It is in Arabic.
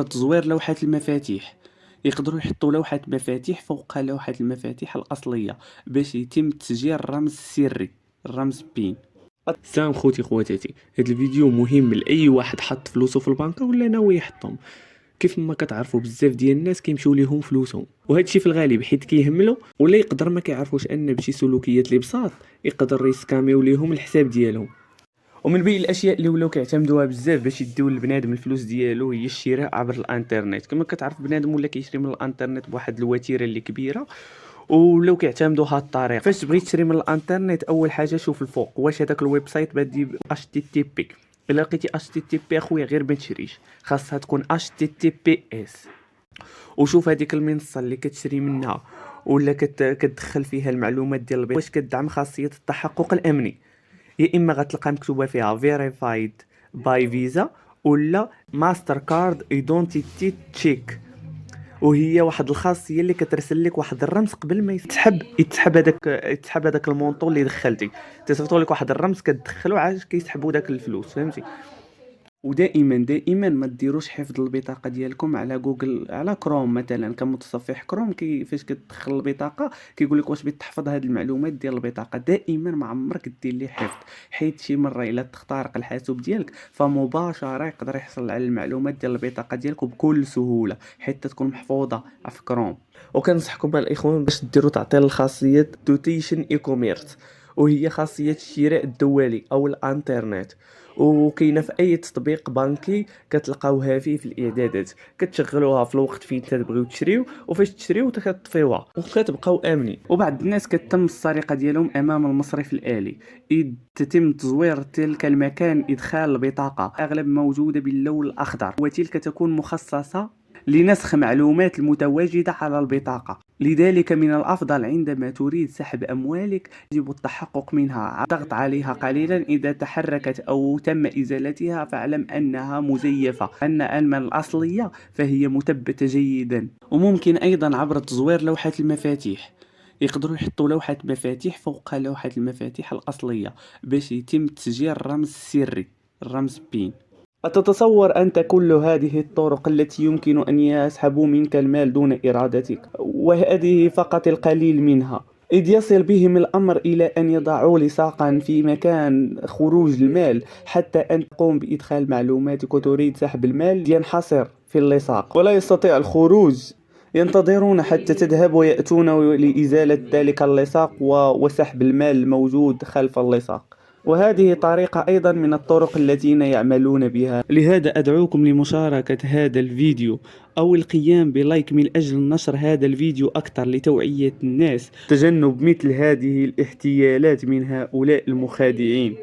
تزوير لوحة المفاتيح. يقدروا يحطوا لوحة مفاتيح فوق لوحة المفاتيح الأصلية باش يتم تسجيل الرمز السري، الرمز بين. سام خوتي خواتاتي، هذا الفيديو مهم لاي واحد حط فلوسه في البنكه ولا ناوي يحطهم. كيف ما كتعرفوا بزاف ديال الناس كيمشيو ليهم فلوسهم، وهذا الشيء في الغالب حيت كيهملوا ولا يقدر ما كيعرفوش ان بشي سلوكيات اللي بساط يقدر يسكاميو ليهم الحساب ديالهم. ومن بين الاشياء اللي ولاو كيعتمدوها بزاف باش يديو لبنادم الفلوس ديالو هي الشراء عبر الانترنت. كما كتعرف بنادم ولا كيشري من الانترنت بواحد الوتيره اللي كبيره، ولو كيعتمدوا هاد الطريقه. فاش تبغي تشري من الانترنت اول حاجه شوف الفوق واش هذاك الويب سايت بادي ب HTTP. الا لقيتي HTTP اخويا غير ما تشريش، خاصها تكون HTTPS. وشوف هذيك المنصه اللي كتشري منها ولا كتدخل فيها المعلومات ديال البيع واش كتدعم خاصيه التحقق الامني. يا اما غتلقى مكتوبه فيها فيريفايد باي فيزا ولا ماستر كارد ايدونتيتي تشيك، وهي واحد الخاصيه اللي كترسل لك واحد الرمز قبل ما يتسحب هذاك المونطو اللي دخلتي. تصيفطوا لك واحد الرمز كتدخلو عاد كيسحبوا داك الفلوس، فهمتي. ودائما ما ديروش حفظ البطاقه ديالكم على جوجل، على كروم مثلا. كمتصفح كروم فاش كتدخل البطاقه كيقول لك واش بغيت تحفظ هذه المعلومات ديال البطاقه. دائما ما عمرك دير ليه حفظ، حيت شي مره الا تخترق الحاسوب ديالك فمباشره يقدر يحصل على المعلومات ديال البطاقه ديالك بكل سهوله، حيت تكون محفوظه في كروم. وكنصحكم الاخوان باش ديروا تعطيل الخاصيه دوتيشن اي كوميرس، وهي خاصيه الشراء الدولي او الانترنت، وكاينه في اي تطبيق بنكي كتلقاوها فيه في الاعدادات. كتشغلوها في الوقت فين تبغيو تشريو، وفاش تشريو كتطفيوها وكتبقاو امنين. وبعض الناس كتم السرقه ديالهم امام المصرف الالي، اذ تتم تزوير تلك المكان ادخال البطاقه اغلب موجوده باللون الاخضر، وتلك تكون مخصصه لنسخ معلومات المتواجده على البطاقه. لذلك من الافضل عندما تريد سحب اموالك يجب التحقق منها، الضغط عليها قليلا. إذا تحركت أو تم إزالتها فاعلم أنها مزيفة، أما الأصلية فهي مثبتة جيدا. وممكن أيضا عبر تزوير لوحة المفاتيح. يقدروا يحطوا لوحة مفاتيح فوق لوحة المفاتيح الأصلية باش يتم تسجيل الرمز السري، الرمز بين. أتتصور أنت كل هذه الطرق التي يمكن أن يسحبوا منك المال دون إرادتك، وهذه فقط القليل منها. إذ يصل بهم الأمر إلى أن يضعوا لصاقا في مكان خروج المال، حتى أن تقوم بإدخال معلوماتك وتريد سحب المال ينحصر في اللصاق ولا يستطيع الخروج. ينتظرون حتى تذهب ويأتون لإزالة ذلك اللصاق وسحب المال الموجود خلف اللصاق. وهذه طريقة أيضا من الطرق الذين يعملون بها. لهذا أدعوكم لمشاركة هذا الفيديو أو القيام بلايك من أجل نشر هذا الفيديو أكثر لتوعية الناس تجنب مثل هذه الاحتيالات من هؤلاء المخادعين.